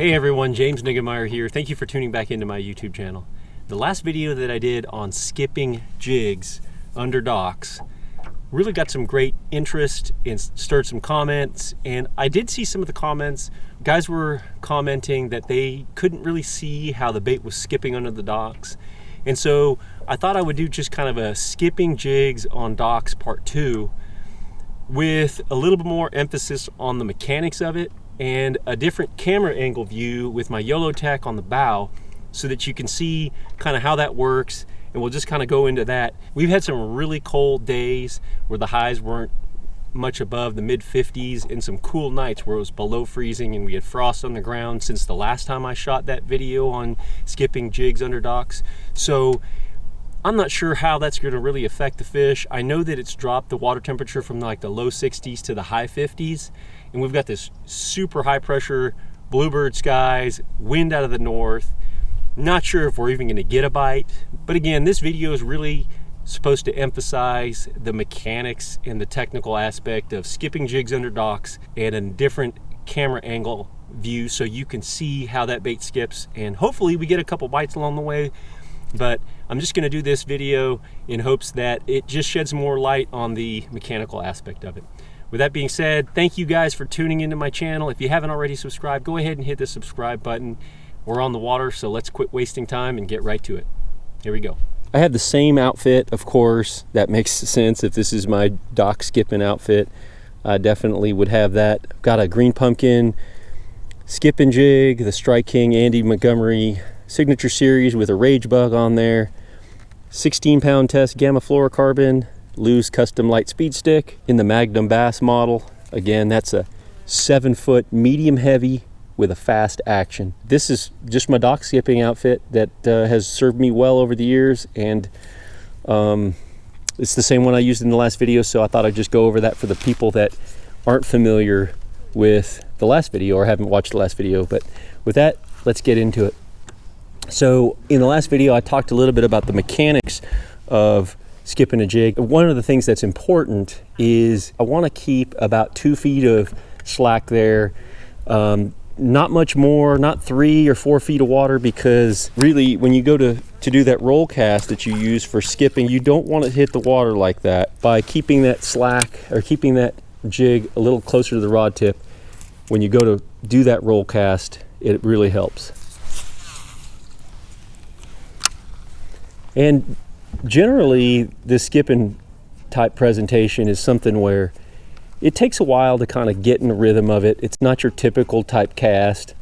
Hey everyone, James Niggemeyer here. Thank you for tuning back into my YouTube channel. The last video that I did on skipping jigs under docks really got some great interest and stirred some comments, and I did see some of the comments. Guys were commenting that they couldn't really see how the bait was skipping under the docks, and so I thought I would do just kind of a skipping jigs on docks part 2 with a little bit more emphasis on the mechanics of it and a different camera angle view with my YOLO tech on the bow so that you can see kind of how that works, and we'll just kind of go into that. We've had some really cold days where the highs weren't much above the mid 50s and some cool nights where it was below freezing and we had frost on the ground since the last time I shot that video on skipping jigs under docks. So I'm not sure how that's going to really affect the fish. I know that it's dropped the water temperature from like the low 60s to the high 50s, and we've got this super high pressure bluebird skies, wind out of the north. Not sure if we're even going to get a bite, but again, this video is really supposed to emphasize the mechanics and the technical aspect of skipping jigs under docks and a different camera angle view so you can see how that bait skips, and hopefully we get a couple bites along the way. But I'm just going to do this video in hopes that it just sheds more light on the mechanical aspect of it. With that being said, thank you guys for tuning into my channel. If you haven't already subscribed, go ahead and hit the subscribe button. We're on the water, so let's quit wasting time and get right to it. Here we go. I have the same outfit, of course. That makes sense. If this is my dock skipping outfit, I definitely would have that. I've got a green pumpkin skipping jig, the Strike King Andy Montgomery Signature Series with a rage bug on there, 16-pound test gamma fluorocarbon, Lew's custom light speed stick in the Magnum Bass model. Again, that's a 7-foot medium heavy with a fast action. This is just my dock skipping outfit that has served me well over the years, and it's the same one I used in the last video, so I thought I'd just go over that for the people that aren't familiar with the last video or haven't watched the last video. But with that, let's get into it. So in the last video, I talked a little bit about the mechanics of skipping a jig. One of the things that's important is I want to keep about 2 feet of slack there. Not much more, not 3 or 4 feet of water, because really when you go to do that roll cast that you use for skipping, you don't want to hit the water like that. By keeping that slack or keeping that jig a little closer to the rod tip, when you go to do that roll cast, it really helps. And generally, this skipping type presentation is something where it takes a while to kind of get in the rhythm of it. It's not your typical type cast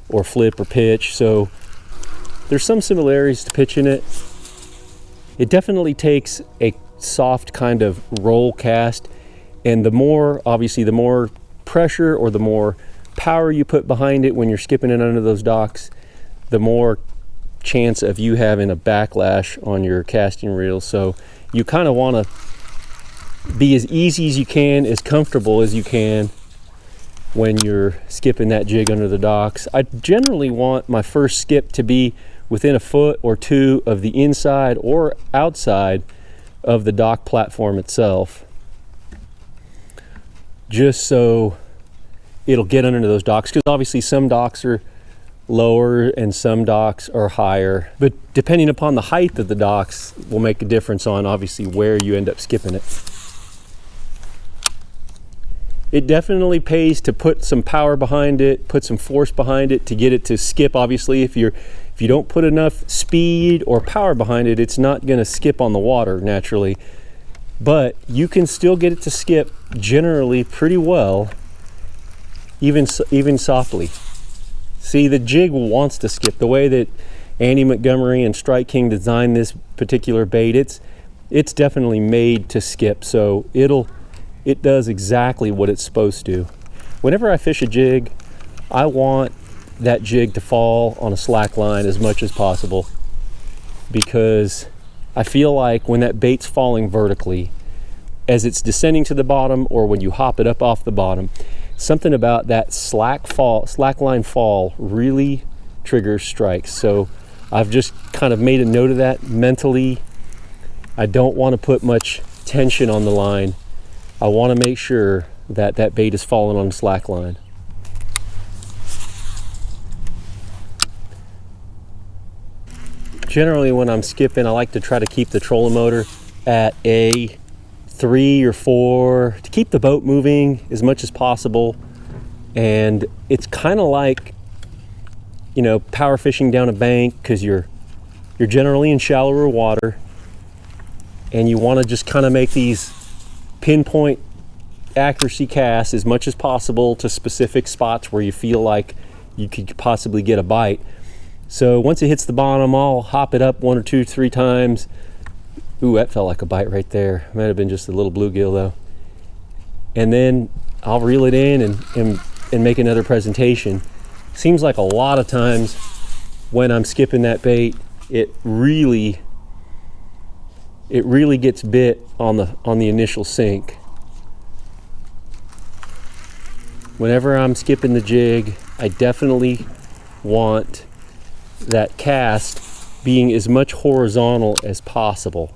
or flip or pitch, so there's some similarities to pitching it. It definitely takes a soft kind of roll cast, and the more, obviously, the more pressure or the more power you put behind it when you're skipping it under those docks, the more chance of you having a backlash on your casting reel. So you kind of want to be as easy as you can, as comfortable as you can when you're skipping that jig under the docks. I generally want my first skip to be within a foot or 2 of the inside or outside of the dock platform itself, just so it'll get under those docks, because obviously some docks are lower and some docks are higher, but depending upon the height of the docks will make a difference on obviously where you end up skipping it. It definitely pays to put some power behind it, put some force behind it to get it to skip. Obviously, if you don't put enough speed or power behind it, it's not going to skip on the water naturally, but you can still get it to skip generally pretty well, even softly. See, the jig wants to skip. The way that Andy Montgomery and Strike King designed this particular bait, it's definitely made to skip, so it does exactly what it's supposed to. Whenever I fish a jig, I want that jig to fall on a slack line as much as possible, because I feel like when that bait's falling vertically, as it's descending to the bottom or when you hop it up off the bottom, something about that slack line fall really triggers strikes. So I've just kind of made a note of that mentally. I don't want to put much tension on the line. I want to make sure that that bait is falling on the slack line. Generally when I'm skipping, I like to try to keep the trolling motor at a 3 or 4 to keep the boat moving as much as possible. And it's kind of like, you know, power fishing down a bank, because you're generally in shallower water and you want to just kind of make these pinpoint accuracy casts as much as possible to specific spots where you feel like you could possibly get a bite. So once it hits the bottom, I'll hop it up 1 or 2, 3 times. Ooh, that felt like a bite right there. Might have been just a little bluegill though. And then I'll reel it in and make another presentation. Seems like a lot of times when I'm skipping that bait, it really gets bit on the initial sink. Whenever I'm skipping the jig, I definitely want that cast being as much horizontal as possible.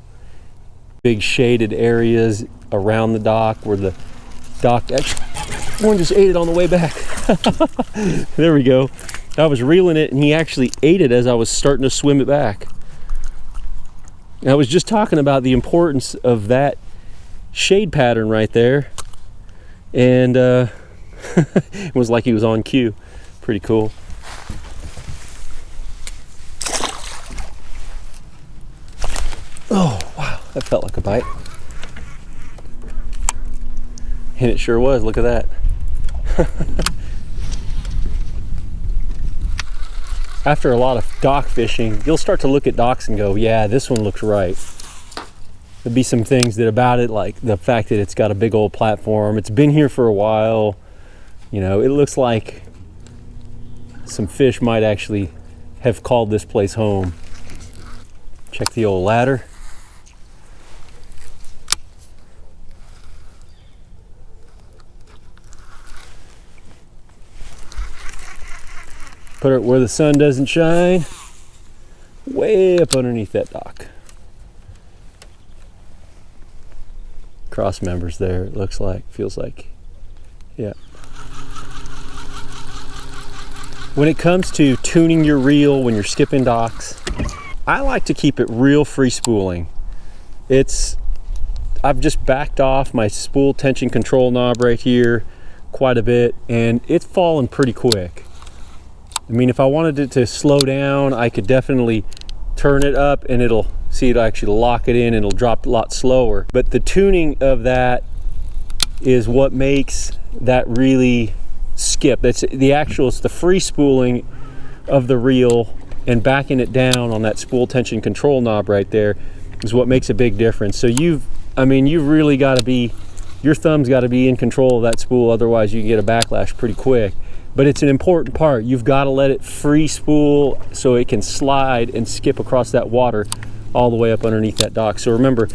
Big shaded areas around the dock where the dock, actually, one just ate it on the way back. There we go. I was reeling it and he actually ate it as I was starting to swim it back. And I was just talking about the importance of that shade pattern right there. And it was like he was on cue. Pretty cool. Oh, wow, that felt like a bite. And it sure was, look at that. After a lot of dock fishing, you'll start to look at docks and go, yeah, this one looks right. There'll be some things that about it, like the fact that it's got a big old platform. It's been here for a while. You know, it looks like some fish might actually have called this place home. Check the old ladder. Put it where the sun doesn't shine, way up underneath that dock. Cross members there, it looks like, feels like, yeah. When it comes to tuning your reel when you're skipping docks, I like to keep it real free spooling. I've just backed off my spool tension control knob right here quite a bit, and it's fallen pretty quick. I mean, if I wanted it to slow down, I could definitely turn it up and it'll actually lock it in and it'll drop a lot slower. But the tuning of that is what makes that really skip. It's the free spooling of the reel and backing it down on that spool tension control knob right there is what makes a big difference. So you've really got to be, your thumb's got to be in control of that spool, otherwise you can get a backlash pretty quick. But it's an important part. You've got to let it free spool so it can slide and skip across that water all the way up underneath that dock. So remember,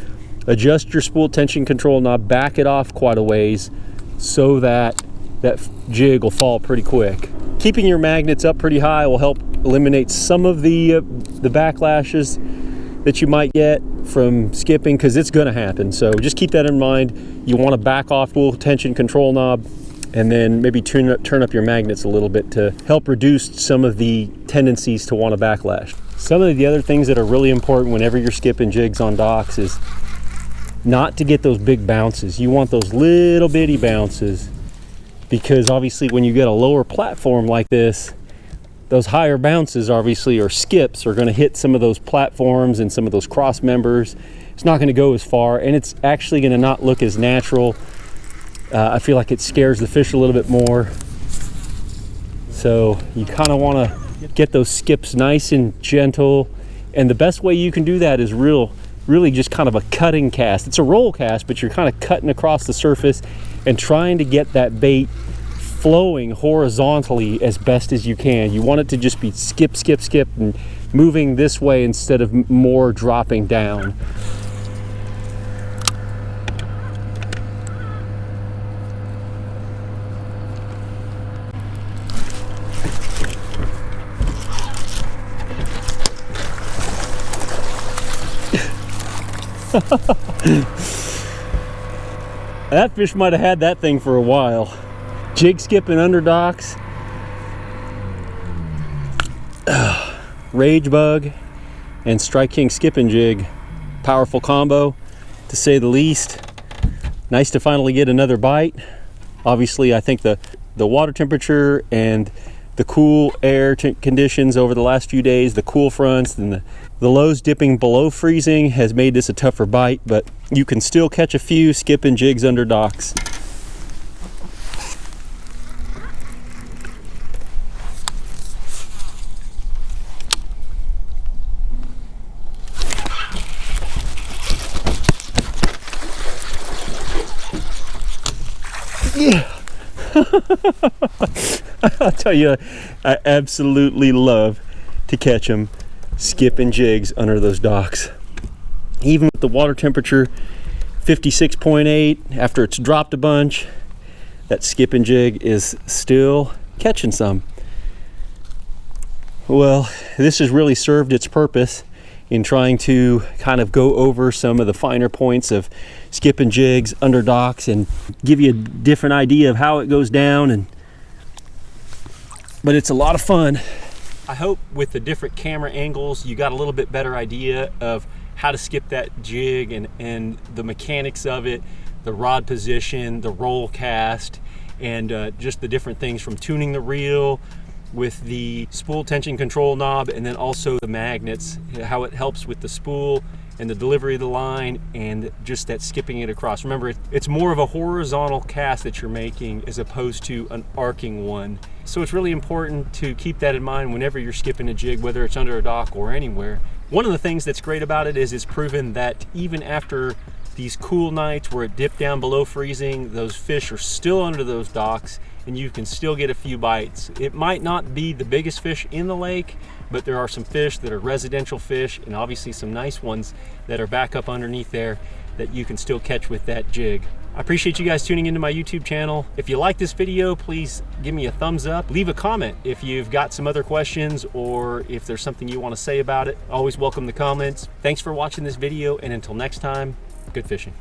adjust your spool tension control knob, back it off quite a ways so that that jig will fall pretty quick. Keeping your magnets up pretty high will help eliminate some of the backlashes that you might get from skipping, because it's going to happen. So just keep that in mind. You want to back off spool tension control knob, and then maybe turn up your magnets a little bit to help reduce some of the tendencies to want to backlash. Some of the other things that are really important whenever you're skipping jigs on docks is not to get those big bounces. You want those little bitty bounces, because obviously when you get a lower platform like this, those higher bounces obviously, or skips, are going to hit some of those platforms and some of those cross members. It's not going to go as far, and it's actually going to not look as natural. I feel like it scares the fish a little bit more. So you kind of want to get those skips nice and gentle. And the best way you can do that is really just kind of a cutting cast. It's a roll cast, but you're kind of cutting across the surface and trying to get that bait flowing horizontally as best as you can. You want it to just be skip, skip, skip, and moving this way instead of more dropping down. That fish might have had that thing for a while. Jig skipping under docks. Rage bug and Strike King skipping jig. Powerful combo, to say the least. Nice to finally get another bite. Obviously, I think the water temperature and the cool air conditions over the last few days, the cool fronts and the lows dipping below freezing has made this a tougher bite, but you can still catch a few skipping jigs under docks. Yeah. I'll tell you, I absolutely love to catch them skipping jigs under those docks. Even with the water temperature 56.8, after it's dropped a bunch, that skipping jig is still catching some. Well, this has really served its purpose in trying to kind of go over some of the finer points of skipping jigs under docks and give you a different idea of how it goes down. But it's a lot of fun. I hope with the different camera angles you got a little bit better idea of how to skip that jig and the mechanics of it, the rod position, the roll cast, and just the different things from tuning the reel with the spool tension control knob, and then also the magnets, how it helps with the spool and the delivery of the line and just that skipping it across. Remember, it's more of a horizontal cast that you're making as opposed to an arcing one. So it's really important to keep that in mind whenever you're skipping a jig, whether it's under a dock or anywhere. One of the things that's great about it is it's proven that even after these cool nights where it dipped down below freezing, those fish are still under those docks and you can still get a few bites. It might not be the biggest fish in the lake, but there are some fish that are residential fish and obviously some nice ones that are back up underneath there that you can still catch with that jig. I appreciate you guys tuning into my YouTube channel. If you like this video, please give me a thumbs up. Leave a comment if you've got some other questions or if there's something you want to say about it. Always welcome the comments. Thanks for watching this video, and until next time, good fishing.